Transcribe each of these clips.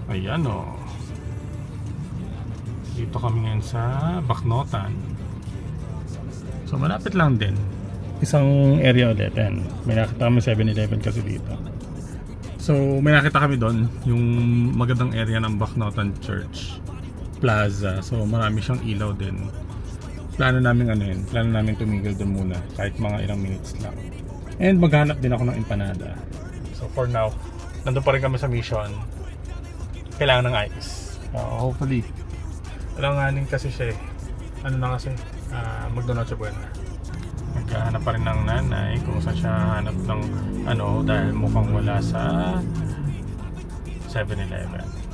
Ayan o. Dito kami ngayon sa Baknotan. So malapit lang din. Isang area ulit. Ayan. May nakita kami 7-Eleven kasi dito. So may nakita kami doon. Yung magandang area ng Baknotan Church Plaza. So marami siyang ilaw din. Plano namin plano namin tumigil doon muna. Kahit mga ilang minutes lang. And maghanap din ako ng empanada. So for now, nandun pa rin kami sa mission. Kailangan ng ice. Hopefully. Alanganin kasi siya eh. Ano na kasi? Magdonot siya buwan na. Maghahanap pa rin ng nanay kung saan siya hanap ng dahil mukhang wala sa 7-Eleven.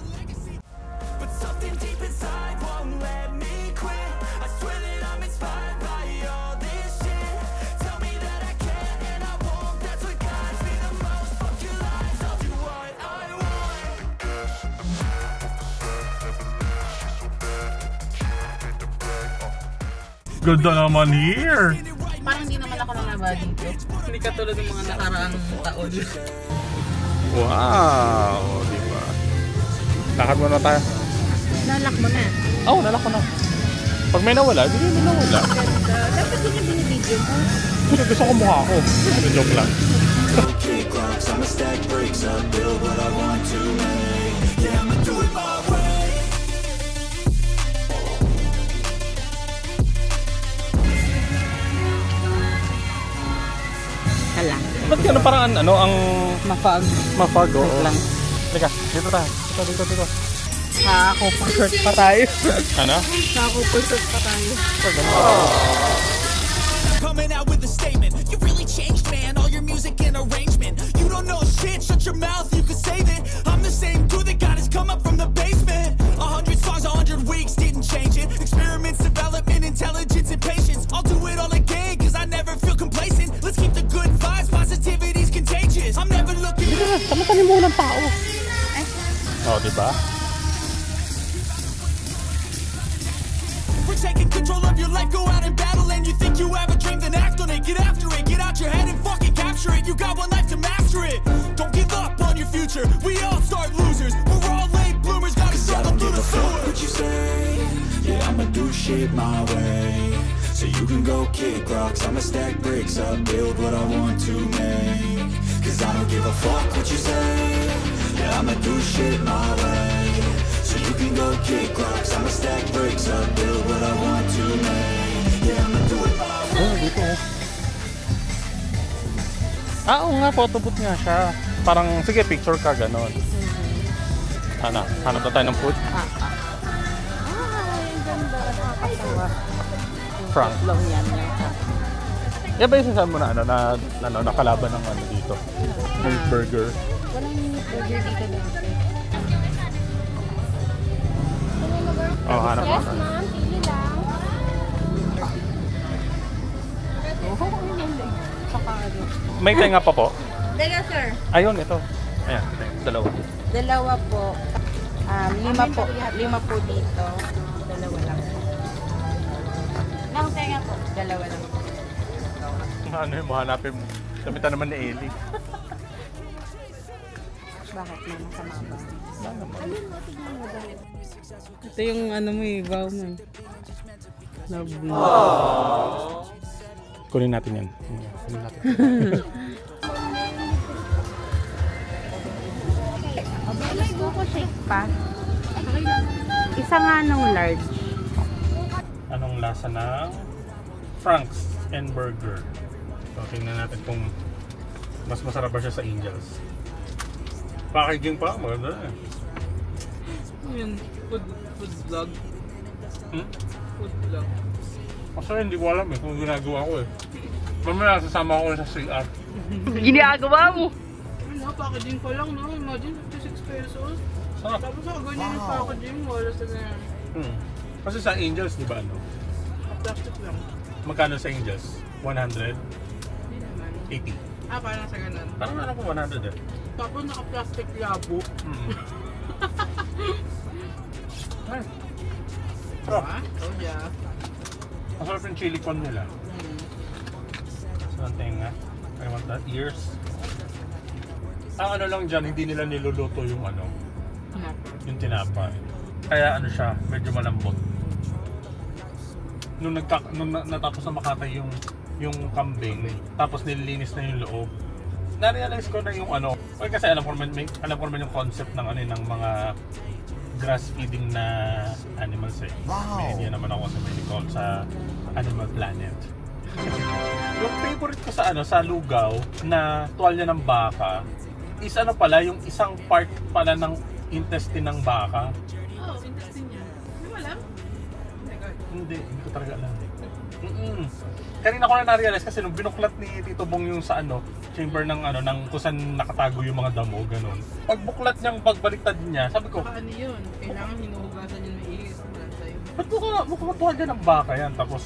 Ganda naman here! Parang hindi naman ako nanaba dito. Hindi katulad ng mga nakaraang taon. Wow! Diba? Lakad mo na tayo. Nalak mo na? Oo, nalak ko na. Pag may nawala, hindi may nawala. Dapat din yung binibidyo mo. Gusto ko mukha ko. Joke lang. Ba't gano'n parang ang mafag oo. Lang. Teka, dito tayo. Dito. Nakakupulsot pa tayo. Ano? Nakakupulsot pa tayo. Coming out with a statement. You really changed, man. All your music and arrangement. You don't know shit. Shut your mouth. You can save it. I'm the same dude that got his come up from the basement. 100 songs, 100 weeks. Didn't change it. Experiments, development, intelligence, and patience. I'll do it all again, cause I never feel complacent. Let's keep the good vibes. Positivity's contagious. I'm never looking. Tama-tama mo ng tao. Oh, diba? We're taking control of your life, go out and battle. And you think you have a dream, then act on it. Get after it, get out your head and fucking capture it. You got one life to master it. Don't give up on your future. We all start losers. We're all late bloomers, gotta struggle through the sewer. What you say? Yeah, I'ma do shit my way. So you can go kick rocks, I'ma stack bricks up, build what I want to make. Cause I don't give a fuck what you say. Yeah, I'ma do shit my way. So you can go kick rocks, I'ma stack bricks up, build what I want to make. Yeah, I'ma do it my way. Dito. Oo nga, photobooth nga siya. Parang, sige, picture ka, ganon. Hanap na tayo ng food. Ay, ganda. Nakakatawa. Frank. Long yan. Yan ba yung sasabi mo na nakalaban ng dito? Yung burger. Walang burger dito dito. Oh, hanap Yes, ma'am. Pili lang. May tenga pa po? Teka, sir. Ayun, ito. Ayan, dalawa. Dalawa po. Lima po dito. Dalawa lang. Lang tenga po. Dalawa lang. Ano yung mahanapin mo? Gamitan naman ni Ellie. Bakit may masama ba? Ito yung mo vow mo. Love mo. Kunin natin yan. Kunin natin. May buko shake pa. Isa nga nung large. Anong lasa ng Frank's and Burger? So, tingnan natin kung mas masarap ba siya sa Angels. Packaging pa, maganda eh. Yun, food vlog. Food vlog. Kasi hindi ko alam eh kung ginagawa ko eh. Mamaya sasama ko sa CR. Ginagawa mo? Ano, packaging pa lang, no? Imagine, 56 pesos. Sarap. Tapos ako ganyan yung packaging, wala sa ganyan. Kasi sa Angels, di ba ano? Plastic lang. Magkano sa Angels? 100? Hindi naman. 80? Parang sa ganun. Parang alam ko 100 eh. Tapos naka-plastic labo. Ay. Sarap. Oh, yeah. Masarap yung chili con nila. Saan tenga? I want that. Ears. Ang ano lang dyan, hindi nila niluluto yung Yung tinapay. Kaya ano siya, medyo malambot. Nung natapos na makatay yung kambing, tapos nililinis na yung loob, na-realize ko na yung ano, kasi alam ko naman yung concept ng ano ng mga grass feeding na animals eh. Wow. May idea naman ako sa medical sa Animal Planet. Yung favorite ko sa ano, sa lugaw na tuwalya ng baka is ano pala, yung isang part pala ng intestine ng baka. Oh, intestine niya. Hindi mo alam? Hindi ko talaga alam. Kanina ko na na-realize kasi nung binuklat ni Tito Bong yung sa ano, chamber ng ano, ng kung saan nakatago yung mga damo, ganun. Pagbuklat niyang pagbaliktad niya, sabi ko, ano yun? Kailangan hinuhugasan yun maigis. ba't mukhang tuwalya ng baka yan? Tapos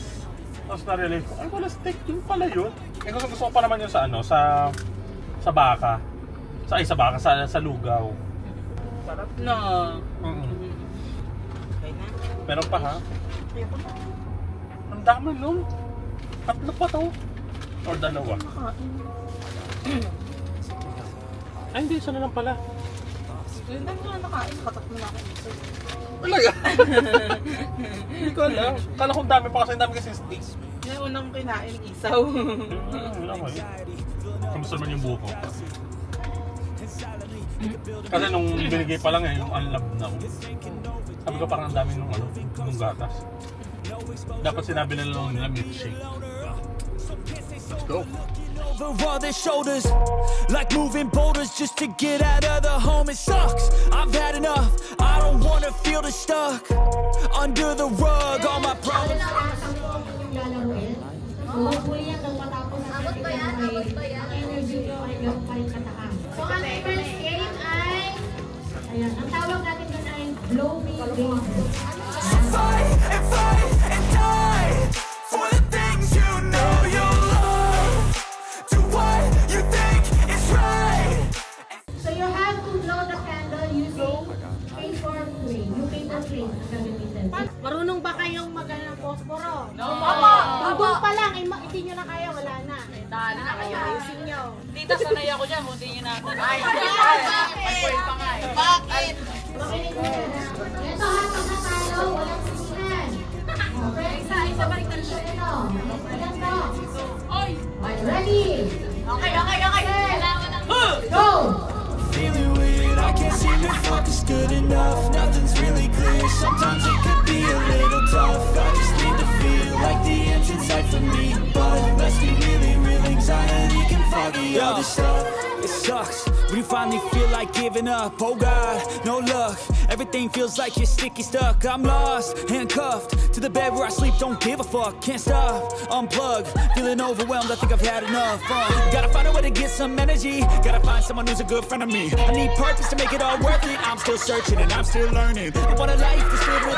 na-realize ko, ay wala steak, yun pala yun. Eh gusto ko pa naman yun sa ano, sa baka. Sa lugaw. Sarap na. Okay na. Meron pa ha? Ang dami nun. Tatlo pa to. Or dalawa. Ay hindi, isa na lang pala. Yung dami ko na nakain, patak mo na ako. Talaga? Hindi ko alam. Kala kong dami pa kasi ang dami kasi steak. Yung unang kinain, isaw. Okay. Kamusta naman yung buko? Kasi nung binigay pa lang eh, yung unlab na ko. Sabi ko parang ang dami nung ano, nung gatas. Dapat sinabi na lang nila milkshake. Let's go. Over all their shoulders, like moving boulders just to get out of the home. It sucks, I've had enough. I don't wanna feel the stuck under the rug. All my problems. So ang first game ay, ayan, ang tawag natin doon ay blow me game. Fight and fight and die for the things you know you love. Do what you think is right. So you have to blow the candle using paper flame. Yung paper flame ang gagamitin. Marunong ba kayong magana ng posporo? No! Doon pa lang, hindi nyo na kaya, wala na. Dahil na kayo, ayusin nyo. Tita, sanay ako dyan, hindi nyo natin. Ay, bakit? Makinig mo na. Ito ha, pag natalo, walang sisihan. Isa baliktad siya. Ito. Ito. Are you ready? Okay. Go! Feeling weird, I can't seem to focus good enough. Nothing's really clear, sometimes it could be a little tough. I just need to feel like the end's in sight for me. But let's be really real, anxiety can foggy all this stuff. It sucks when you finally feel like giving up. Oh God, no luck. Everything feels like you're sticky stuck. I'm lost, handcuffed to the bed where I sleep. Don't give a fuck, can't stop. Unplug, feeling overwhelmed. I think I've had enough. Gotta find a way to get some energy. Gotta find someone who's a good friend of me. I need purpose to make it all worth it. I'm still searching and I'm still learning. I want a life that's filled with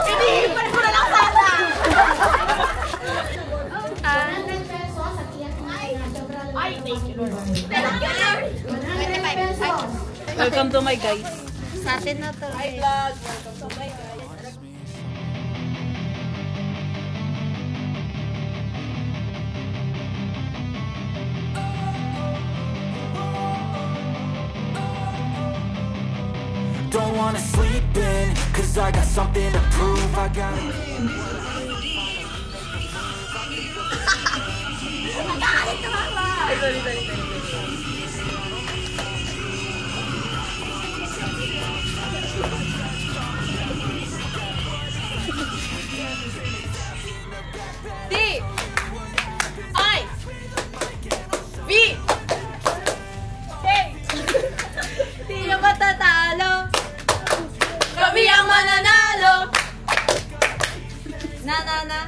Inihipan ko na lang sana! 100 pesos at iyak na ay, thank you Lord. 100 pesos. Welcome to my guys. Sa atin na to. Hi vlog, welcome to my guys. Don't wanna sleep in, cause I got something to prove. I got Di na matatalo. Kami ang mananalo. Na.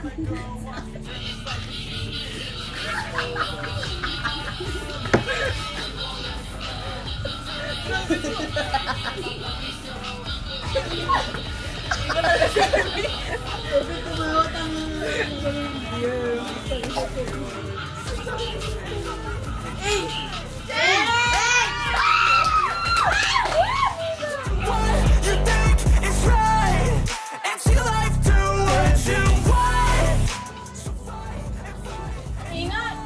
what you think is right. Empty life, do what you want. So fight and fight. Ingat.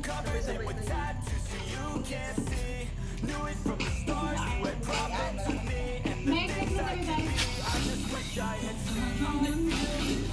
covered it with tattoos so you can't see. Knew it from the start, you had problems with me. And I just wish I had seen it.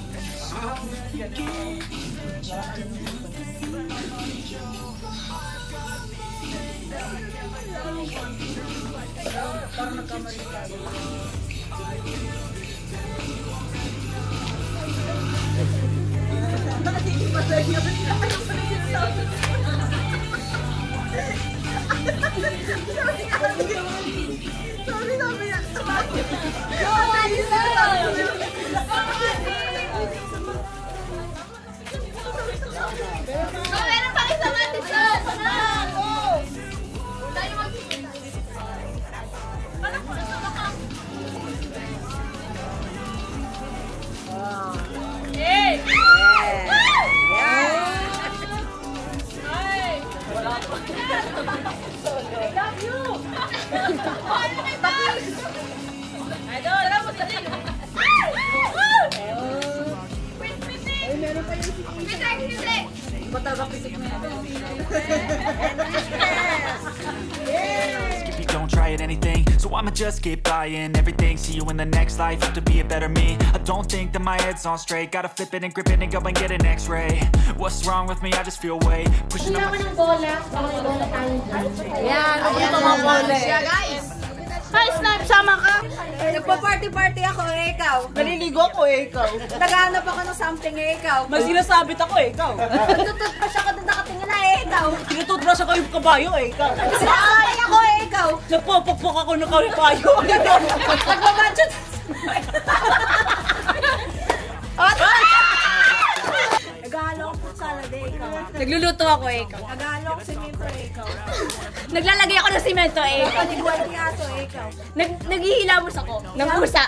If you don't try at anything, so I'ma just keep buying everything. See you in the next life, have to be a better me. I don't think that my head's on straight. Gotta flip it and grip it and go and get an x-ray. What's wrong with me? I just feel weight pushing on my... Kailangan ng bola. Baka may bola tayo dyan. Yan, ako ito mga bola. Yeah, guys! Hi, Snipe! Sama ka! Nagpa-party-party ako, ikaw. Naliligo ako ikaw. Naghahanap ako ng something, ikaw. May sinasabit ako ikaw. Nagtututbrush ako doon nakatingin na, ikaw. Tinututbrush ako yung kabayo ikaw. Sinakay ako, ikaw. Nagpapakpok ako ng kabayo. Nagbabanchot. Naghahalo ako po salad, ikaw. Nagluluto ako, ikaw. Naghahalo ako simento, ikaw. Naglalagay ako ng simento, ikaw. Paniguan ni aso, ikaw. Naghihilamos ako ng pusa.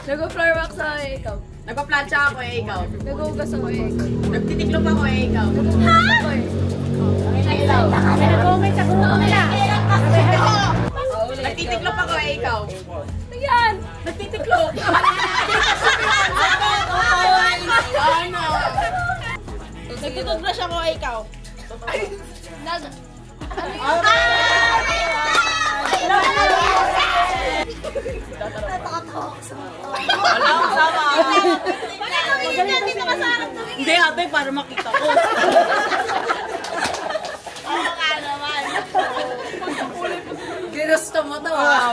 Nag-floor wax ako, ikaw. Nagpa-plancha ako, ikaw. Nag-ugas ako, ikaw. Nagtitiklop ako, ikaw. Nag-comment sa grupo nila. Nagtitiklop ako, ikaw. Yan! Nagtitiklop! Nagtitutbrush ako, ikaw. Hindi ate, para makita ko. Ginusto mo to, ah.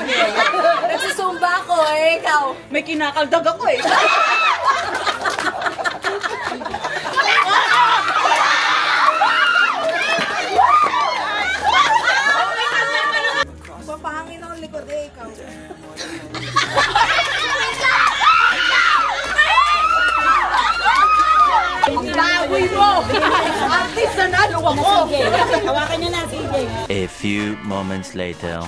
Nagsusumba ako, ikaw. May kinakaldag ako Papahangin ang likod, ikaw. Bawi mo! Artist na nalo ako! Hawakan niyo na, CJ. A few moments later.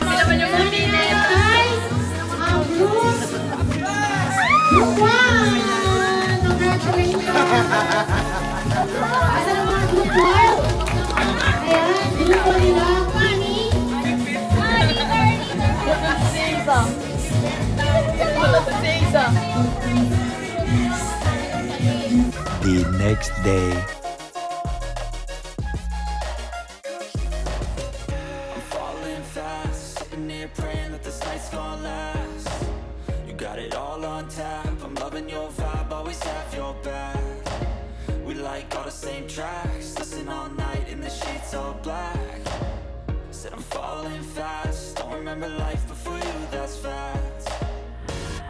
The next day. I'm falling fast, sitting here praying that this night's gonna last. You got it all on tap, I'm loving your vibe, always have your back. We like all the same tracks, listen all night in the sheets all black. Said I'm falling fast, don't remember life before you, that's fact.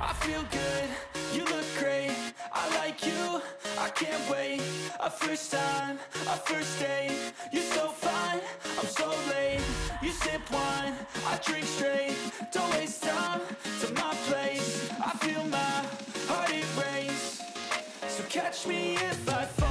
I feel good, you look great, I like you, I can't wait. A first time, a first date, you're so fine, I'm so late. You sip wine, I drink straight, don't waste time to my place. I feel my heart erase, so catch me if I fall.